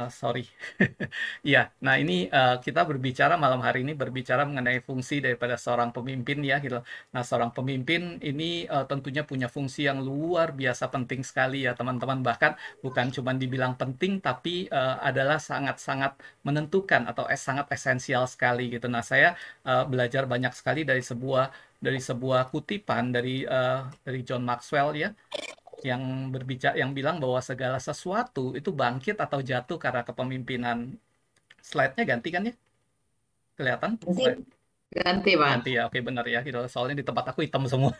Sorry. Iya, nah ini kita berbicara malam hari ini berbicara mengenai fungsi daripada seorang pemimpin ya gitu. Nah, seorang pemimpin ini tentunya punya fungsi yang luar biasa penting sekali ya teman-teman. Bahkan bukan cuma dibilang penting, tapi adalah sangat-sangat menentukan atau sangat esensial sekali gitu. Nah, saya belajar banyak sekali dari sebuah kutipan dari John Maxwell ya yang berbicara yang bilang bahwa segala sesuatu itu bangkit atau jatuh karena kepemimpinan. Slide-nya ganti kan ya? Kelihatan Nanti slide ganti, Pak. ganti ya. Oke, benar ya gitu. Soalnya di tempat aku hitam semua.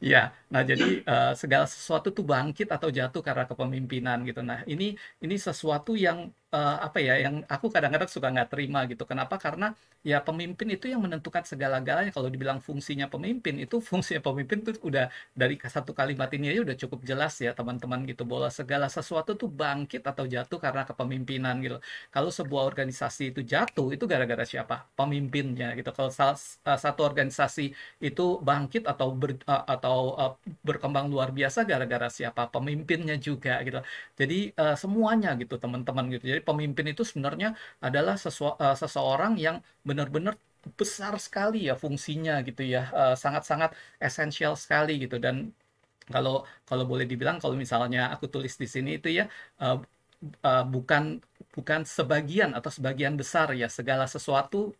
Ya, nah jadi segala sesuatu tuh bangkit atau jatuh karena kepemimpinan gitu. Nah, ini sesuatu yang apa ya, yang aku kadang-kadang suka nggak terima gitu. Kenapa? Karena ya pemimpin itu yang menentukan segala-galanya. Kalau dibilang fungsinya pemimpin, itu fungsinya pemimpin tuh udah dari satu kalimat ini aja udah cukup jelas ya teman-teman gitu. Bahwa segala sesuatu tuh bangkit atau jatuh karena kepemimpinan gitu. Kalau sebuah organisasi itu jatuh, itu gara-gara siapa? Pemimpinnya gitu. Kalau satu organisasi itu bangkit atau berkembang luar biasa gara-gara siapa? Pemimpinnya juga gitu. Jadi semuanya gitu teman-teman gitu. Jadi pemimpin itu sebenarnya adalah seseorang yang benar-benar besar sekali ya fungsinya gitu ya. Sangat-sangat esensial sekali gitu. Dan kalau kalau boleh dibilang kalau misalnya aku tulis di sini itu ya uh, bukan bukan sebagian atau sebagian besar ya segala sesuatu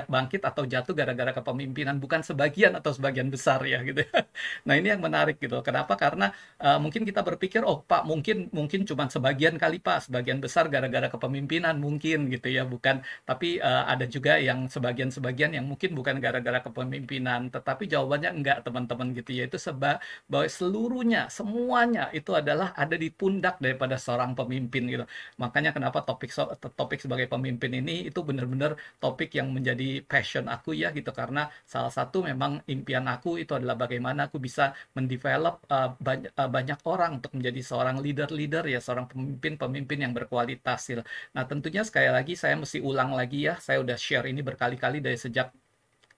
bangkit atau jatuh gara-gara kepemimpinan, bukan sebagian atau sebagian besar ya gitu ya. Nah, ini yang menarik gitu. Kenapa? Karena mungkin kita berpikir, oh Pak, mungkin mungkin cuma sebagian kali Pak, sebagian besar gara-gara kepemimpinan mungkin gitu ya, bukan. Tapi ada juga yang sebagian-sebagian yang mungkin bukan gara-gara kepemimpinan, tetapi jawabannya enggak teman-teman gitu ya. Itu bahwa seluruhnya, semuanya itu adalah ada di pundak daripada seorang pemimpin gitu. Makanya kenapa topik sebagai pemimpin ini itu benar-benar topik yang menjadi passion aku ya gitu, karena salah satu memang impian aku itu adalah bagaimana aku bisa mendevelop banyak orang untuk menjadi seorang leader-leader ya, seorang pemimpin-pemimpin yang berkualitas gitu. Nah, tentunya sekali lagi saya mesti ulang lagi ya, saya udah share ini berkali-kali dari sejak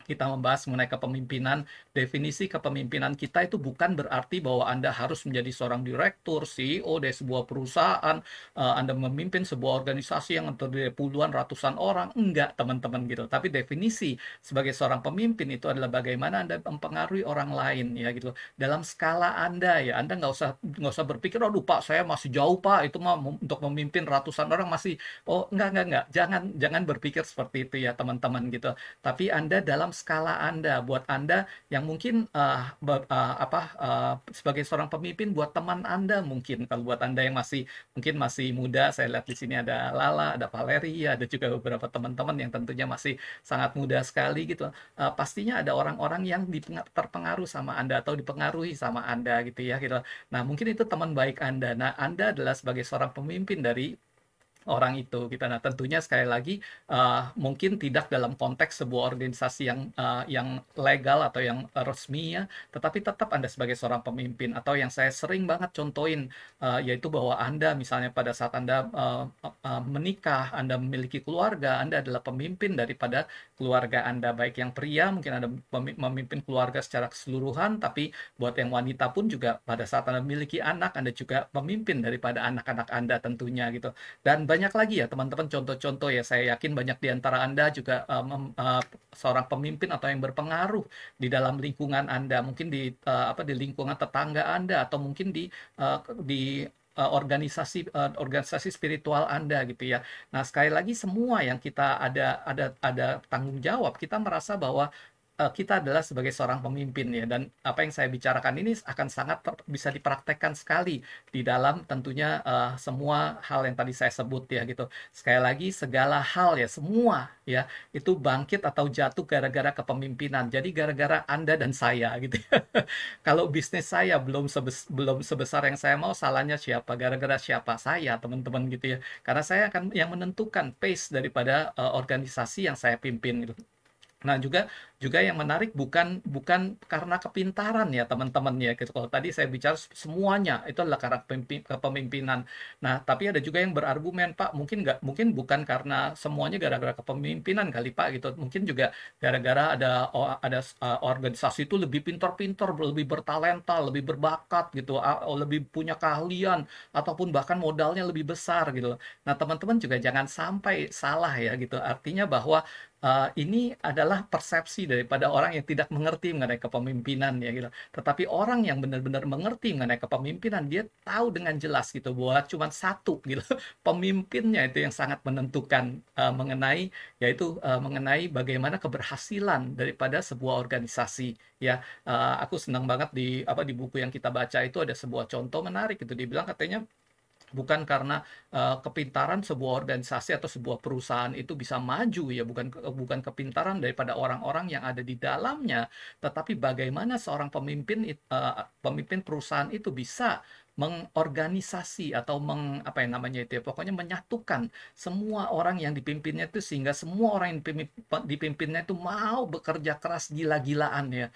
kita membahas mengenai kepemimpinan. Definisi kepemimpinan kita itu bukan berarti bahwa Anda harus menjadi seorang direktur, CEO dari sebuah perusahaan, Anda memimpin sebuah organisasi yang terdiri dari puluhan, ratusan orang. Enggak, teman-teman gitu. Tapi definisi sebagai seorang pemimpin itu adalah bagaimana Anda mempengaruhi orang lain ya gitu. Dalam skala Anda ya, Anda nggak usah berpikir, aduh Pak, saya masih jauh Pak, itu mah untuk memimpin ratusan orang masih, oh enggak. Jangan jangan berpikir seperti itu ya teman-teman gitu. Tapi Anda dalam skala Anda, buat Anda yang mungkin sebagai seorang pemimpin buat teman Anda mungkin, kalau buat Anda yang mungkin masih muda, saya lihat di sini ada Lala, ada Valeria, ada juga beberapa teman-teman yang tentunya masih sangat muda sekali gitu. Pastinya ada orang-orang yang terpengaruh sama Anda atau dipengaruhi sama Anda gitu ya gitu. Nah, mungkin itu teman baik Anda. Nah, Anda adalah sebagai seorang pemimpin dari orang itu kita. Nah, tentunya sekali lagi mungkin tidak dalam konteks sebuah organisasi yang legal atau yang resmi ya, tetapi tetap Anda sebagai seorang pemimpin. Atau yang saya sering banget contohin yaitu bahwa Anda misalnya pada saat Anda menikah, Anda memiliki keluarga, Anda adalah pemimpin daripada keluarga Anda, baik yang pria mungkin Anda memimpin keluarga secara keseluruhan, tapi buat yang wanita pun juga pada saat Anda memiliki anak, Anda juga pemimpin daripada anak-anak Anda tentunya gitu. Dan banyak lagi ya teman-teman contoh-contoh ya, saya yakin banyak di antara Anda juga seorang pemimpin atau yang berpengaruh di dalam lingkungan Anda, mungkin di lingkungan tetangga Anda atau mungkin organisasi spiritual Anda gitu ya. Nah, sekali lagi semua yang kita ada tanggung jawab, kita merasa bahwa kita adalah sebagai seorang pemimpin ya, dan apa yang saya bicarakan ini akan sangat bisa dipraktekkan sekali di dalam tentunya semua hal yang tadi saya sebut ya gitu. Sekali lagi segala hal ya, semua ya itu bangkit atau jatuh gara-gara kepemimpinan. Jadi gara-gara Anda dan saya gitu ya. Kalau bisnis saya belum sebesar yang saya mau, salahnya siapa? Gara-gara siapa? Saya, teman-teman gitu ya. Karena saya akan yang menentukan pace daripada organisasi yang saya pimpin gitu. Nah, juga juga yang menarik bukan bukan karena kepintaran ya teman-teman ya gitu. Kalau tadi saya bicara semuanya itu adalah karena kepemimpinan. Nah, tapi ada juga yang berargumen, Pak, mungkin bukan karena semuanya gara-gara kepemimpinan kali Pak gitu. Mungkin juga gara-gara ada organisasi itu lebih pintar-pintar, lebih bertalenta, lebih berbakat gitu, lebih punya keahlian ataupun bahkan modalnya lebih besar gitu. Nah, teman-teman juga jangan sampai salah ya gitu. Artinya bahwa ini adalah persepsi daripada orang yang tidak mengerti mengenai kepemimpinan ya gitu. Tetapi orang yang benar-benar mengerti mengenai kepemimpinan, dia tahu dengan jelas gitu bahwa cuma satu gitu pemimpinnya itu yang sangat menentukan mengenai bagaimana keberhasilan daripada sebuah organisasi ya. Aku senang banget di buku yang kita baca itu ada sebuah contoh menarik itu, dibilang katanya bukan karena kepintaran sebuah organisasi atau sebuah perusahaan itu bisa maju ya, bukan bukan kepintaran daripada orang-orang yang ada di dalamnya, tetapi bagaimana seorang pemimpin perusahaan itu bisa mengorganisasi atau apa yang namanya itu ya, pokoknya menyatukan semua orang yang dipimpinnya itu sehingga semua orang yang dipimpinnya itu mau bekerja keras gila-gilaan ya,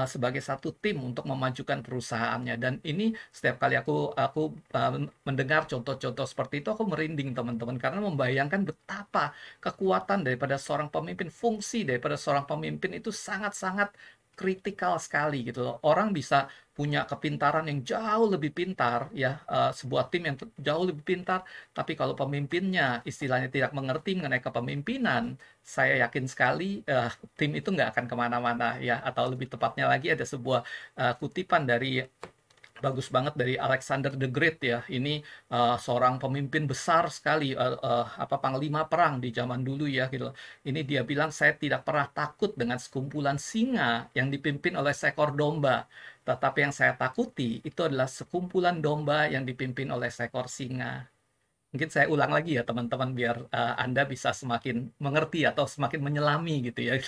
sebagai satu tim untuk memajukan perusahaannya. Dan ini setiap kali aku mendengar contoh-contoh seperti itu, aku merinding teman-teman, karena membayangkan betapa kekuatan daripada seorang pemimpin, fungsi daripada seorang pemimpin itu sangat-sangat kritikal sekali gitu loh. Orang bisa punya kepintaran yang jauh lebih pintar ya, sebuah tim yang jauh lebih pintar, tapi kalau pemimpinnya istilahnya tidak mengerti mengenai kepemimpinan, saya yakin sekali tim itu nggak akan kemana-mana ya. Atau lebih tepatnya lagi, ada sebuah kutipan dari bagus banget dari Alexander the Great ya. Ini seorang pemimpin besar sekali, panglima perang di zaman dulu ya gitu. Ini dia bilang, saya tidak pernah takut dengan sekumpulan singa yang dipimpin oleh seekor domba. Tetapi yang saya takuti itu adalah sekumpulan domba yang dipimpin oleh seekor singa. Mungkin saya ulang lagi ya teman-teman, biar Anda bisa semakin mengerti atau semakin menyelami gitu ya.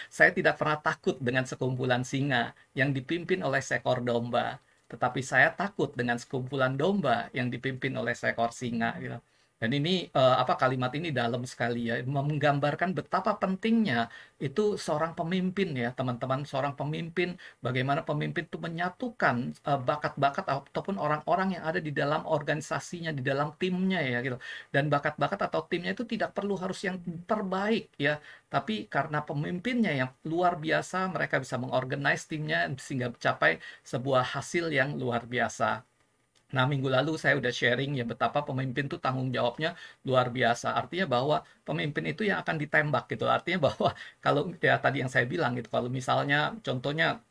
Saya tidak pernah takut dengan sekumpulan singa yang dipimpin oleh seekor domba, tetapi saya takut dengan sekumpulan domba yang dipimpin oleh seekor singa gitu. Dan ini kalimat ini dalam sekali ya, menggambarkan betapa pentingnya itu seorang pemimpin ya teman-teman, seorang pemimpin, bagaimana pemimpin itu menyatukan bakat-bakat ataupun orang-orang yang ada di dalam organisasinya, di dalam timnya ya gitu. Dan bakat-bakat atau timnya itu tidak perlu harus yang terbaik ya, tapi karena pemimpinnya yang luar biasa, mereka bisa mengorganize timnya sehingga mencapai sebuah hasil yang luar biasa. Nah, minggu lalu saya udah sharing ya betapa pemimpin tuh tanggung jawabnya luar biasa. Artinya bahwa pemimpin itu yang akan ditembak gitu. Artinya bahwa kalau ya tadi yang saya bilang gitu, kalau misalnya contohnya,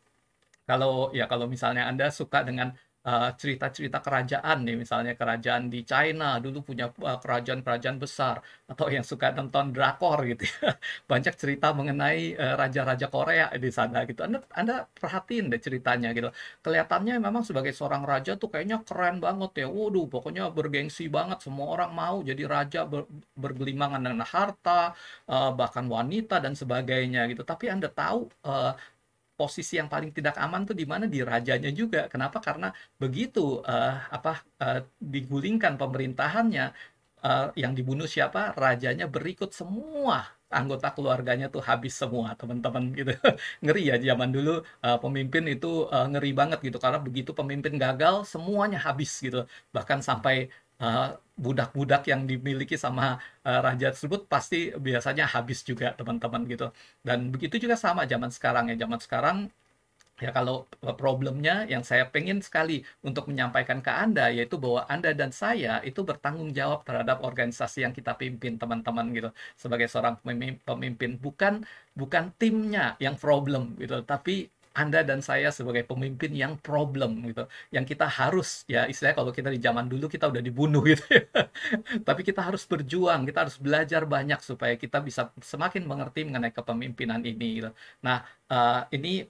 kalau misalnya Anda suka dengan cerita-cerita kerajaan nih, misalnya kerajaan di China dulu punya kerajaan-kerajaan besar, atau yang suka nonton drakor gitu ya, banyak cerita mengenai raja-raja Korea di sana gitu. Anda perhatiin deh ceritanya gitu. Kelihatannya memang sebagai seorang raja tuh kayaknya keren banget ya. Waduh, pokoknya bergengsi banget, semua orang mau jadi raja, bergelimangan dengan harta, bahkan wanita dan sebagainya gitu. Tapi Anda tahu posisi yang paling tidak aman tuh di mana? Di rajanya juga. Kenapa? Karena begitu digulingkan pemerintahannya, yang dibunuh siapa? Rajanya, berikut semua anggota keluarganya tuh habis semua, teman-teman gitu. Ngeri ya zaman dulu, pemimpin itu ngeri banget gitu, karena begitu pemimpin gagal semuanya habis gitu. Bahkan sampai budak-budak yang dimiliki sama raja tersebut pasti biasanya habis juga, teman-teman gitu. Dan begitu juga sama zaman sekarang ya. Zaman sekarang ya, kalau problemnya yang saya pengen sekali untuk menyampaikan ke Anda, yaitu bahwa Anda dan saya itu bertanggung jawab terhadap organisasi yang kita pimpin, teman-teman gitu. Sebagai seorang pemimpin, bukan bukan timnya yang problem gitu, tapi Anda dan saya sebagai pemimpin yang problem gitu. Yang kita harus ya, istilahnya kalau kita di zaman dulu kita udah dibunuh gitu ya. Tapi kita harus berjuang, kita harus belajar banyak supaya kita bisa semakin mengerti mengenai kepemimpinan ini gitu. Nah, ini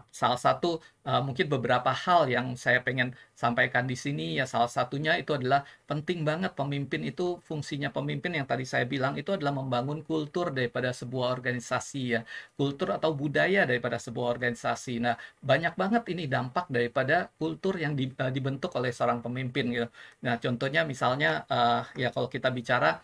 salah satu, mungkin beberapa hal yang saya pengen sampaikan di sini ya. Salah satunya itu adalah penting banget pemimpin itu, fungsinya pemimpin yang tadi saya bilang itu adalah membangun kultur daripada sebuah organisasi ya, kultur atau budaya daripada sebuah organisasi. Nah, banyak banget ini dampak daripada kultur yang dibentuk oleh seorang pemimpin gitu. Nah, contohnya misalnya ya, kalau kita bicara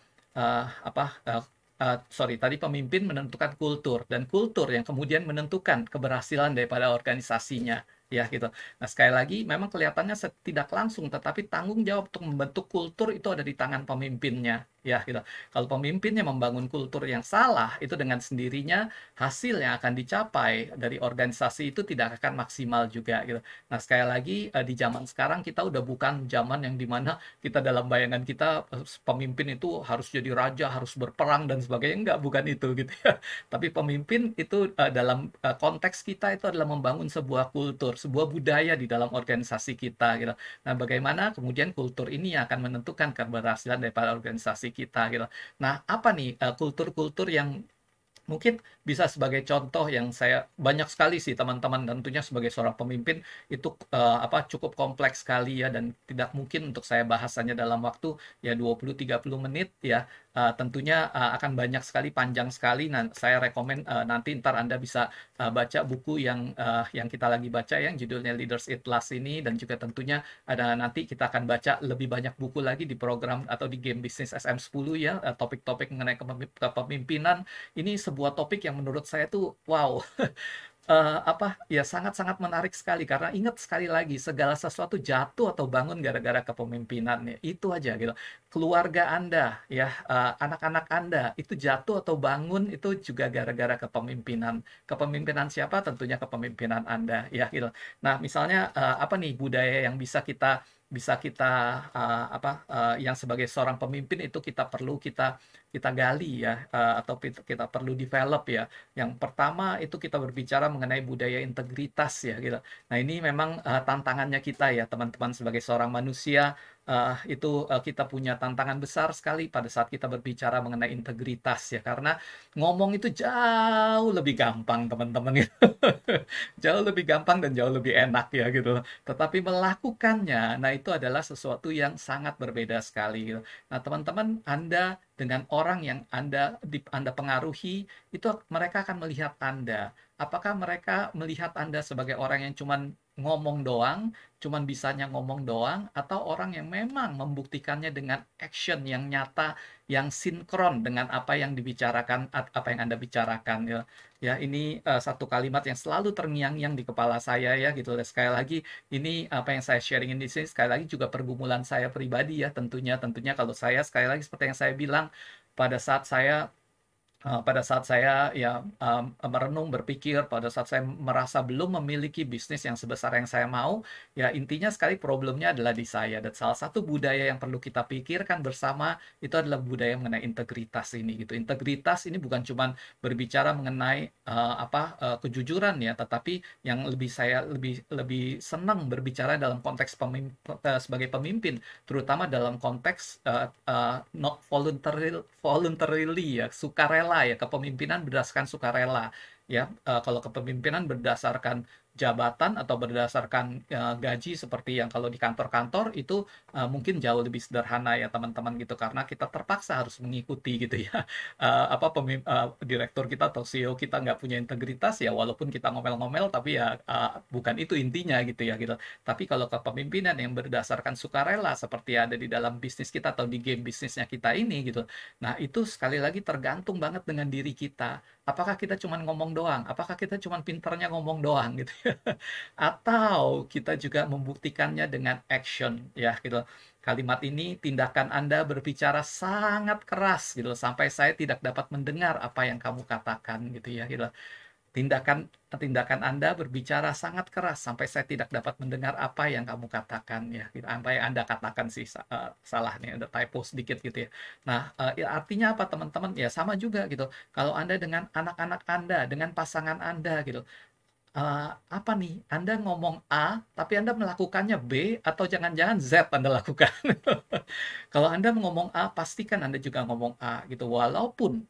tadi pemimpin menentukan kultur, dan kultur yang kemudian menentukan keberhasilan daripada organisasinya, ya gitu. Nah, sekali lagi memang kelihatannya tidak langsung, tetapi tanggung jawab untuk membentuk kultur itu ada di tangan pemimpinnya, ya gitu. Kalau pemimpinnya membangun kultur yang salah, itu dengan sendirinya hasil yang akan dicapai dari organisasi itu tidak akan maksimal juga gitu. Nah, sekali lagi di zaman sekarang kita udah bukan zaman yang dimana kita dalam bayangan kita pemimpin itu harus jadi raja, harus berperang dan sebagainya. Enggak, bukan itu gitu ya. Tapi pemimpin itu dalam konteks kita itu adalah membangun sebuah kultur, sebuah budaya di dalam organisasi kita gitu. Nah, bagaimana kemudian kultur ini akan menentukan keberhasilan daripada organisasi kita gitu. Nah, apa nih kultur-kultur yang mungkin bisa sebagai contoh yang saya banyak sekali sih teman-teman, dan tentunya sebagai seorang pemimpin itu cukup kompleks sekali ya, dan tidak mungkin untuk saya bahasannya dalam waktu ya 20-30 menit ya. Tentunya akan banyak sekali, panjang sekali. Nah, saya rekomen nanti ntar Anda bisa baca buku yang kita lagi baca yang judulnya Leaders Eat Last ini, dan juga tentunya ada nanti kita akan baca lebih banyak buku lagi di program atau di game bisnis SM10 ya, topik-topik mengenai kepemimpinan. Ini sebuah topik yang menurut saya tuh wow, ya sangat-sangat menarik sekali, karena ingat sekali lagi segala sesuatu jatuh atau bangun gara-gara kepemimpinan ya. Itu aja gitu. Keluarga Anda ya, anak-anak Anda itu jatuh atau bangun itu juga gara-gara kepemimpinan. Kepemimpinan siapa? Tentunya kepemimpinan Anda ya gitu. Nah, misalnya apa nih budaya yang bisa kita yang sebagai seorang pemimpin itu kita gali ya, atau kita perlu develop ya. Yang pertama itu kita berbicara mengenai budaya integritas ya gitu. Nah, ini memang tantangannya kita ya teman-teman sebagai seorang manusia. Itu kita punya tantangan besar sekali pada saat kita berbicara mengenai integritas ya, karena ngomong itu jauh lebih gampang teman-teman gitu. Jauh lebih gampang dan jauh lebih enak ya gitu. Tetapi melakukannya, nah itu adalah sesuatu yang sangat berbeda sekali gitu. Nah, teman-teman, Anda dengan orang yang Anda pengaruhi, itu mereka akan melihat Anda. Apakah mereka melihat Anda sebagai orang yang cuman ngomong doang, cuman bisanya ngomong doang, atau orang yang memang membuktikannya dengan action yang nyata, yang sinkron dengan apa yang dibicarakan, apa yang Anda bicarakan ya. Ya, ini satu kalimat yang selalu terngiang-ngiang di kepala saya ya gitu. Sekali lagi, ini apa yang saya sharingin di sini sekali lagi juga pergumulan saya pribadi ya, tentunya kalau saya sekali lagi seperti yang saya bilang, pada saat saya ya merenung, berpikir, pada saat saya merasa belum memiliki bisnis yang sebesar yang saya mau, ya intinya sekali problemnya adalah di saya. Dan salah satu budaya yang perlu kita pikirkan bersama itu adalah budaya mengenai integritas ini gitu. Integritas ini bukan cuma berbicara mengenai kejujuran ya, tetapi yang saya lebih senang berbicara dalam konteks sebagai pemimpin, terutama dalam konteks not voluntarily ya, sukarela ya, kepemimpinan berdasarkan sukarela ya. Kalau kepemimpinan berdasarkan jabatan atau berdasarkan gaji seperti yang kalau di kantor-kantor itu mungkin jauh lebih sederhana ya teman-teman gitu, karena kita terpaksa harus mengikuti gitu ya. Direktur kita atau CEO kita nggak punya integritas ya, walaupun kita ngomel-ngomel, tapi ya bukan itu intinya gitu ya gitu. Tapi kalau kepemimpinan yang berdasarkan sukarela seperti ada di dalam bisnis kita atau di game bisnisnya kita ini gitu, nah itu sekali lagi tergantung banget dengan diri kita. Apakah kita cuma ngomong doang? Apakah kita cuma pinternya ngomong doang gitu ya? Atau kita juga membuktikannya dengan action ya gitu. Kalimat ini, tindakan Anda berbicara sangat keras gitu sampai saya tidak dapat mendengar apa yang kamu katakan gitu ya gitu. Tindakan Anda berbicara sangat keras sampai saya tidak dapat mendengar apa yang kamu katakan ya. Apa yang Anda katakan sih salah nih, ada typo sedikit gitu ya. Nah, artinya apa teman-teman? Ya sama juga gitu. Kalau Anda dengan anak-anak Anda, dengan pasangan Anda gitu, apa nih? Anda ngomong A, tapi Anda melakukannya B, atau jangan-jangan Z Anda lakukan. Kalau Anda ngomong A, pastikan Anda juga ngomong A gitu. Walaupun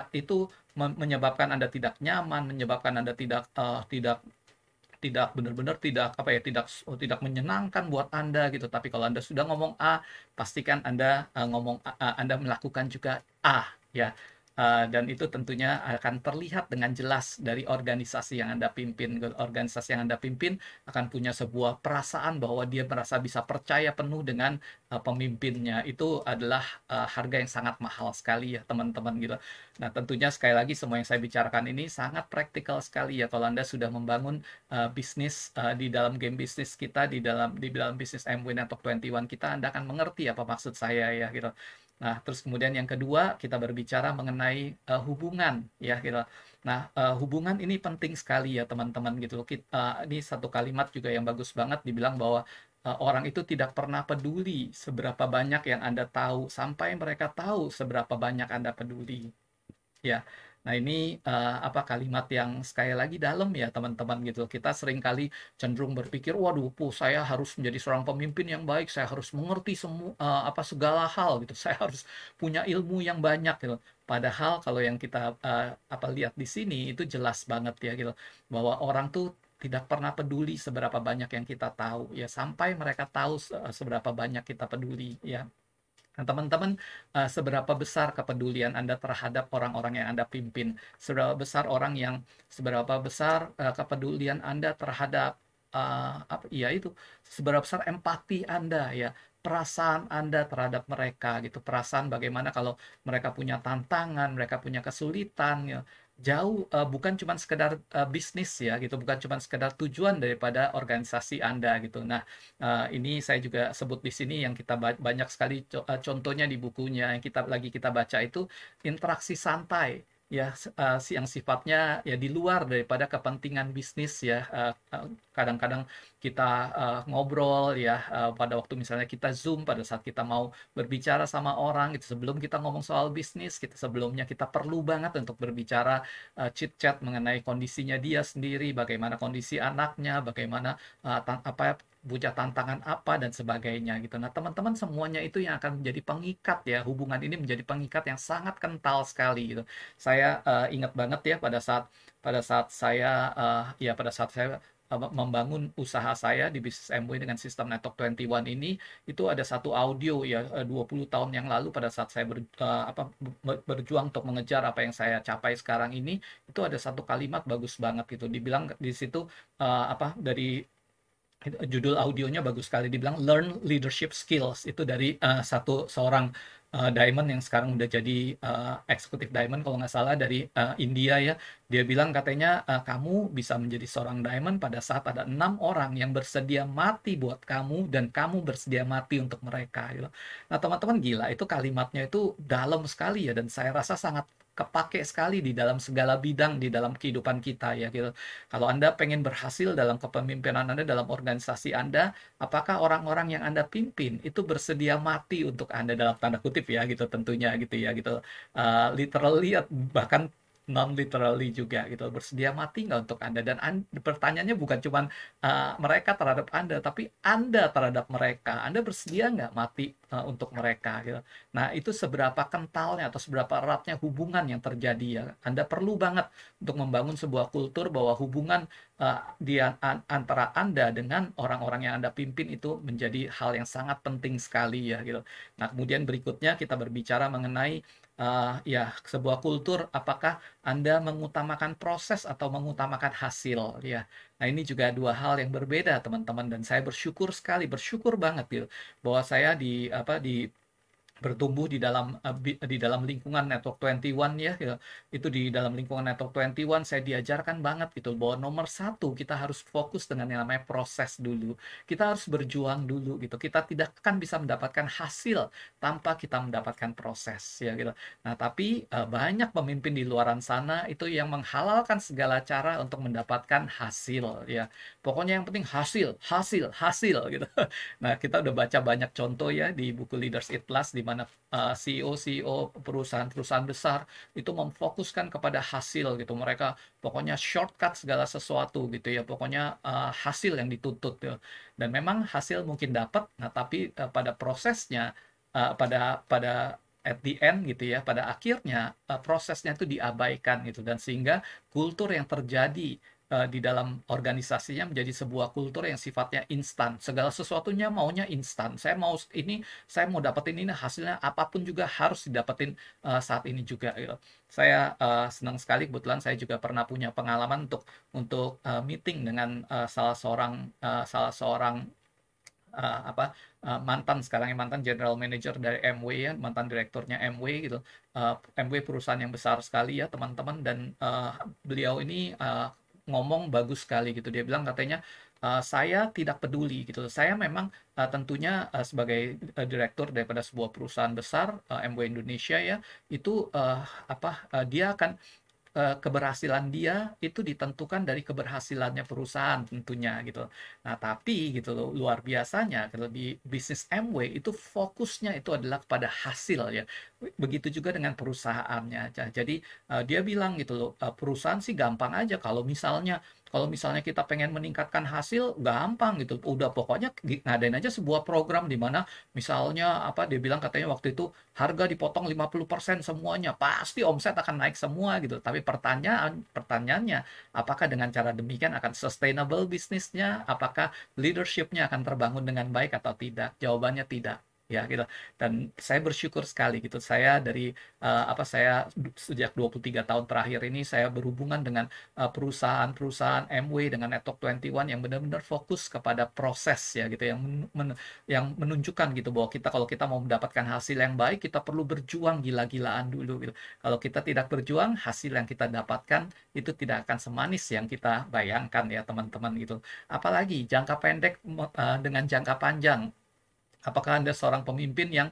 itu menyebabkan Anda tidak nyaman, menyebabkan Anda tidak benar-benar tidak menyenangkan buat Anda gitu. Tapi kalau Anda sudah ngomong A, pastikan Anda Anda melakukan juga A ya. Dan itu tentunya akan terlihat dengan jelas dari organisasi yang Anda pimpin. Organisasi yang Anda pimpin akan punya sebuah perasaan bahwa dia merasa bisa percaya penuh dengan pemimpinnya. Itu adalah harga yang sangat mahal sekali ya teman-teman gitu. Nah tentunya sekali lagi semua yang saya bicarakan ini sangat praktikal sekali ya kalau Anda sudah membangun bisnis di dalam game bisnis kita, di dalam bisnis MW Network 21 kita, Anda akan mengerti apa maksud saya ya gitu. Nah, terus kemudian yang kedua kita berbicara mengenai hubungan ya gitu. Nah, hubungan ini penting sekali ya teman-teman gitu. Ini satu kalimat juga yang bagus banget dibilang bahwa orang itu tidak pernah peduli seberapa banyak yang Anda tahu sampai mereka tahu seberapa banyak Anda peduli. Ya, nah ini apa kalimat yang sekali lagi dalam ya teman-teman gitu. Kita seringkali cenderung berpikir, waduh, saya harus menjadi seorang pemimpin yang baik, saya harus mengerti semua apa segala hal gitu, saya harus punya ilmu yang banyak gitu. Padahal kalau yang kita apa lihat di sini itu jelas banget ya gitu, bahwa orang tuh tidak pernah peduli seberapa banyak yang kita tahu ya sampai mereka tahu seberapa banyak kita peduli ya. Nah, teman-teman, seberapa besar kepedulian Anda terhadap orang-orang yang Anda pimpin? Seberapa besar kepedulian Anda terhadap apa? Ya itu, seberapa besar empati Anda ya, perasaan Anda terhadap mereka gitu, perasaan bagaimana kalau mereka punya tantangan, mereka punya kesulitan ya. Jauh bukan cuma sekedar bisnis ya gitu, bukan cuma sekedar tujuan daripada organisasi Anda gitu. Nah, ini saya juga sebut di sini yang kita banyak sekali contohnya di bukunya yang kita baca itu interaksi santai ya yang sifatnya ya di luar daripada kepentingan bisnis ya. Kadang-kadang kita ngobrol ya pada waktu misalnya kita Zoom pada saat kita mau berbicara sama orang itu sebelum kita ngomong soal bisnis kita sebelumnya kita perlu banget untuk berbicara chit chat mengenai kondisinya dia sendiri, bagaimana kondisi anaknya, bagaimana apa punya tantangan apa dan sebagainya gitu. Nah, teman-teman semuanya itu yang akan menjadi pengikat ya. Hubungan ini menjadi pengikat yang sangat kental sekali gitu. Saya ingat banget ya pada saat saya membangun usaha saya di bisnis MW dengan sistem Network 21 ini itu ada satu audio ya 20 tahun yang lalu pada saat saya berjuang untuk mengejar apa yang saya capai sekarang ini itu ada satu kalimat bagus banget gitu dibilang di situ dari judul audionya bagus sekali dibilang learn leadership skills itu dari seorang diamond yang sekarang udah jadi eksekutif diamond kalau nggak salah dari India ya dia bilang katanya kamu bisa menjadi seorang diamond pada saat ada 6 orang yang bersedia mati buat kamu dan kamu bersedia mati untuk mereka gitu. Nah teman-teman gila itu kalimatnya itu dalam sekali ya dan saya rasa sangat kepake sekali di dalam segala bidang di dalam kehidupan kita ya gitu. Kalau Anda pengen berhasil dalam kepemimpinan Anda, dalam organisasi Anda, apakah orang-orang yang Anda pimpin itu bersedia mati untuk Anda dalam tanda kutip ya gitu tentunya gitu ya gitu. Literally bahkan non literally juga gitu bersedia mati nggak untuk Anda dan pertanyaannya bukan cuma mereka terhadap Anda tapi Anda terhadap mereka Anda bersedia nggak mati untuk mereka gitu. Nah itu seberapa kentalnya atau seberapa eratnya hubungan yang terjadi ya Anda perlu banget untuk membangun sebuah kultur bahwa hubungan antara Anda dengan orang-orang yang Anda pimpin itu menjadi hal yang sangat penting sekali ya gitu. Nah, kemudian berikutnya kita berbicara mengenai ya sebuah kultur apakah Anda mengutamakan proses atau mengutamakan hasil ya. Nah, ini juga dua hal yang berbeda teman-teman dan saya bersyukur banget gitu bahwa saya bertumbuh di dalam lingkungan Network 21 ya gitu. Itu di dalam lingkungan Network 21 saya diajarkan banget gitu bahwa nomor satu kita harus fokus dengan yang namanya proses dulu kita harus berjuang dulu gitu kita tidak akan bisa mendapatkan hasil tanpa kita mendapatkan proses ya gitu. Nah tapi banyak pemimpin di luaran sana itu yang menghalalkan segala cara untuk mendapatkan hasil ya pokoknya yang penting hasil hasil hasil gitu. Nah, kita udah baca banyak contoh ya di buku Leaders Eat Last di mana CEO perusahaan-perusahaan besar itu memfokuskan kepada hasil gitu. Mereka pokoknya shortcut segala sesuatu gitu ya. Pokoknya hasil yang dituntut ya. Dan memang hasil mungkin dapat, nah tapi pada prosesnya pada at the end gitu ya, pada akhirnya prosesnya itu diabaikan gitu dan sehingga kultur yang terjadi di dalam organisasinya menjadi sebuah kultur yang sifatnya instan. Segala sesuatunya maunya instan. Saya mau dapetin ini, hasilnya apapun juga harus didapetin saat ini juga gitu. Saya senang sekali, kebetulan saya juga pernah punya pengalaman untuk meeting dengan salah seorang mantan, sekarang mantan general manager dari MW, ya, mantan direkturnya MW gitu. MW perusahaan yang besar sekali ya teman-teman, dan beliau ini ngomong bagus sekali gitu. Dia bilang katanya, saya tidak peduli gitu. Saya memang tentunya sebagai direktur daripada sebuah perusahaan besar, MW Indonesia ya, itu dia akan keberhasilan dia itu ditentukan dari keberhasilannya perusahaan tentunya gitu. Nah, tapi gitu loh, luar biasanya kalau di bisnis MW itu fokusnya itu adalah kepada hasil ya. Begitu juga dengan perusahaannya. Jadi dia bilang gitu loh, perusahaan sih gampang aja kalau misalnya kita pengen meningkatkan hasil, gampang gitu. Udah pokoknya ngadain aja sebuah program di mana misalnya dia bilang katanya waktu itu harga dipotong 50% semuanya, pasti omset akan naik semua gitu. Tapi pertanyaannya, apakah dengan cara demikian akan sustainable bisnisnya? Apakah leadershipnya akan terbangun dengan baik atau tidak? Jawabannya tidak. Ya gitu. Dan saya bersyukur sekali gitu. Saya sejak 23 tahun terakhir ini saya berhubungan dengan perusahaan-perusahaan MW dengan Network 21 yang benar-benar fokus kepada proses ya gitu, yang menunjukkan gitu bahwa kalau kita mau mendapatkan hasil yang baik, kita perlu berjuang gila-gilaan dulu gitu. Kalau kita tidak berjuang, hasil yang kita dapatkan itu tidak akan semanis yang kita bayangkan ya teman-teman gitu. Apalagi jangka pendek dengan jangka panjang. Apakah Anda seorang pemimpin yang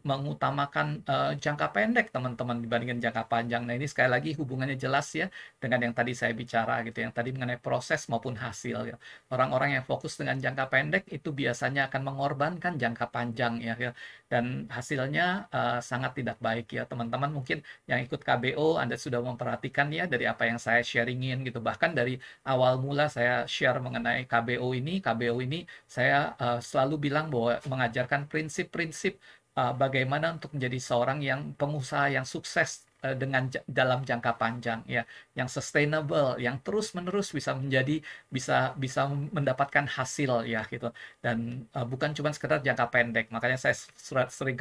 mengutamakan jangka pendek, teman-teman, dibandingkan jangka panjang? Nah, ini sekali lagi hubungannya jelas ya dengan yang tadi saya bicara gitu, yang tadi mengenai proses maupun hasil ya. Orang-orang yang fokus dengan jangka pendek itu biasanya akan mengorbankan jangka panjang ya. Dan hasilnya sangat tidak baik ya, teman-teman. Mungkin yang ikut KBO Anda sudah memperhatikan ya dari apa yang saya sharingin gitu. Bahkan dari awal mula saya share mengenai KBO ini saya selalu bilang bahwa mengajarkan prinsip-prinsip bagaimana untuk menjadi seorang yang pengusaha yang sukses dalam jangka panjang ya, yang sustainable, yang terus-menerus bisa mendapatkan hasil ya gitu, dan bukan cuma sekedar jangka pendek. Makanya saya sering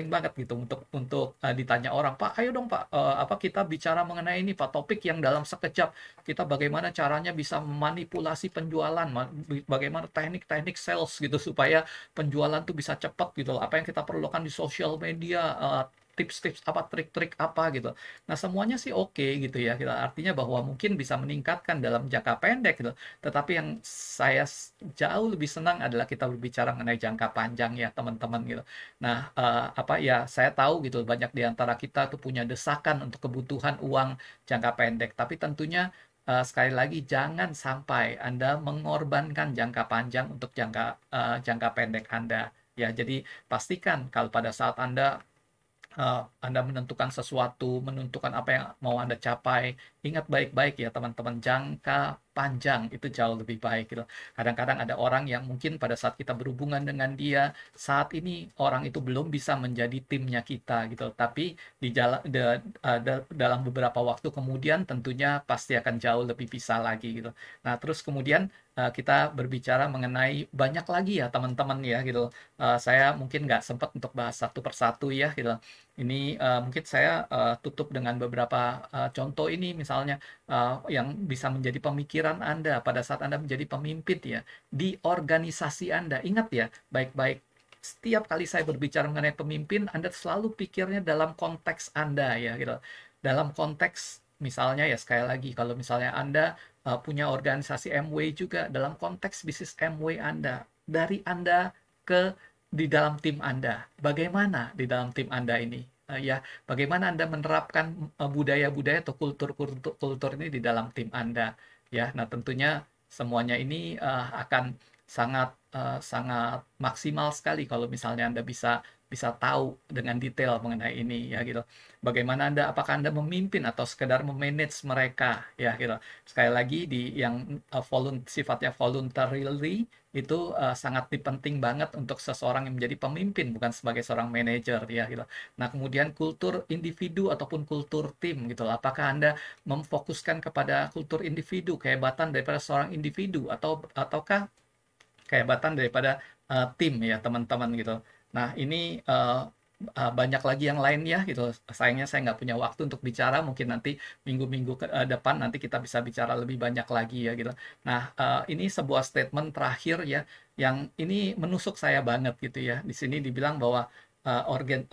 banget gitu untuk ditanya orang, Pak, ayo dong Pak, apa kita bicara mengenai ini Pak, topik yang dalam sekejap kita bagaimana caranya bisa memanipulasi penjualan, bagaimana teknik-teknik sales gitu supaya penjualan tuh bisa cepat gitu. Apa yang kita perlukan di sosial media, tips-tips apa, trik-trik apa gitu. Nah, semuanya sih oke gitu ya. Artinya bahwa mungkin bisa meningkatkan dalam jangka pendek gitu. Tetapi yang saya jauh lebih senang adalah kita berbicara mengenai jangka panjang ya, teman-teman gitu. Nah, saya tahu gitu banyak di antara kita tuh punya desakan untuk kebutuhan uang jangka pendek. Tapi tentunya sekali lagi jangan sampai Anda mengorbankan jangka panjang untuk jangka pendek Anda. Ya, jadi pastikan kalau pada saat Anda menentukan sesuatu, menentukan apa yang mau Anda capai, ingat baik-baik ya teman-teman, jangka panjang itu jauh lebih baik gitu. Kadang-kadang ada orang yang mungkin pada saat kita berhubungan dengan dia, saat ini orang itu belum bisa menjadi timnya kita gitu. Tapi dalam beberapa waktu kemudian tentunya pasti akan jauh lebih bisa lagi gitu. Nah, terus kemudian kita berbicara mengenai banyak lagi ya teman-teman ya gitu. Saya mungkin nggak sempat untuk bahas satu persatu ya gitu. Ini mungkin saya tutup dengan beberapa contoh ini, misalnya yang bisa menjadi pemikiran Anda pada saat Anda menjadi pemimpin ya di organisasi Anda. Ingat ya baik-baik, setiap kali saya berbicara mengenai pemimpin, Anda selalu pikirnya dalam konteks Anda ya gitu. Dalam konteks misalnya ya, sekali lagi, kalau misalnya Anda punya organisasi MW juga, dalam konteks bisnis MW Anda, dari Anda ke di dalam tim Anda. Bagaimana di dalam tim Anda ini? Ya, bagaimana Anda menerapkan budaya-budaya atau kultur ini di dalam tim Anda? Ya, nah tentunya semuanya ini akan sangat maksimal sekali kalau misalnya Anda bisa bisa tahu dengan detail mengenai ini ya gitu. Bagaimana apakah Anda memimpin atau sekedar memanage mereka ya gitu. Sekali lagi di yang sifatnya voluntarily itu sangat penting banget untuk seseorang yang menjadi pemimpin, bukan sebagai seorang manajer ya gitu. Nah, kemudian kultur individu ataupun kultur tim gitu. Apakah Anda memfokuskan kepada kultur individu, kehebatan daripada seorang individu, ataukah kehebatan daripada tim ya teman-teman gitu. Nah ini banyak lagi yang lain ya gitu. Sayangnya saya nggak punya waktu untuk bicara. Mungkin nanti minggu-minggu depan nanti kita bisa bicara lebih banyak lagi ya gitu. Nah ini sebuah statement terakhir ya yang ini menusuk saya banget gitu ya. Di sini dibilang bahwa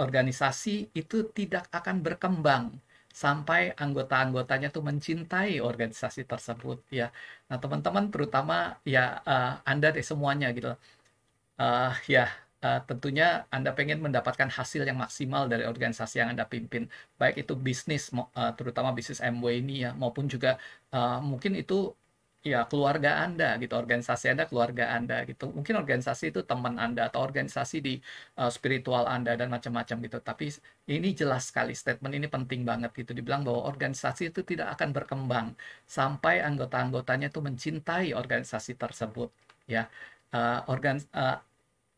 organisasi itu tidak akan berkembang sampai anggota-anggotanya tuh mencintai organisasi tersebut ya. Nah, teman-teman terutama ya Anda deh semuanya gitu. Ya, tentunya Anda pengen mendapatkan hasil yang maksimal dari organisasi yang Anda pimpin, baik itu bisnis, terutama bisnis MW ini ya, maupun juga mungkin itu ya keluarga Anda gitu, organisasi Anda, keluarga Anda gitu. Mungkin organisasi itu teman Anda atau organisasi di spiritual Anda dan macam-macam gitu. Tapi ini jelas sekali statement ini penting banget gitu. Dibilang bahwa organisasi itu tidak akan berkembang sampai anggota-anggotanya itu mencintai organisasi tersebut ya. Uh, organ uh,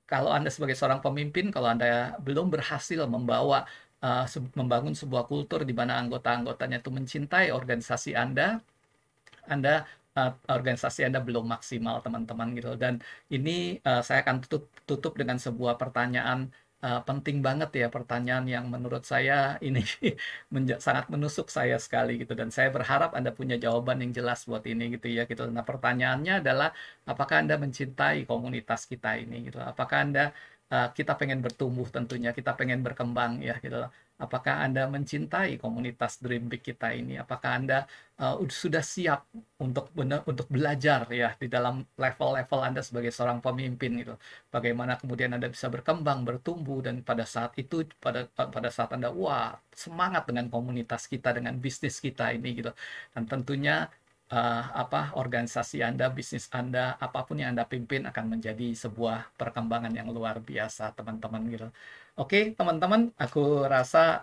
Kalau Anda sebagai seorang pemimpin, kalau Anda belum berhasil membangun sebuah kultur di mana anggota-anggotanya itu mencintai organisasi Anda organisasi Anda belum maksimal teman-teman gitu. Dan ini saya akan tutup dengan sebuah pertanyaan penting banget ya, pertanyaan yang menurut saya ini sangat menusuk saya sekali gitu, dan saya berharap Anda punya jawaban yang jelas buat ini gitu ya gitu. Nah, pertanyaannya adalah apakah Anda mencintai komunitas kita ini gitu. Apakah kita pengen bertumbuh, tentunya kita pengen berkembang ya gitu. Apakah Anda mencintai komunitas Dream Big kita ini? Apakah Anda sudah siap untuk belajar ya di dalam level-level Anda sebagai seorang pemimpin gitu? Bagaimana kemudian Anda bisa berkembang, bertumbuh, dan pada saat itu pada saat Anda wah semangat dengan komunitas kita, dengan bisnis kita ini gitu. Dan tentunya organisasi Anda, bisnis Anda, apapun yang Anda pimpin akan menjadi sebuah perkembangan yang luar biasa, teman-teman gitu. Oke, teman-teman, aku rasa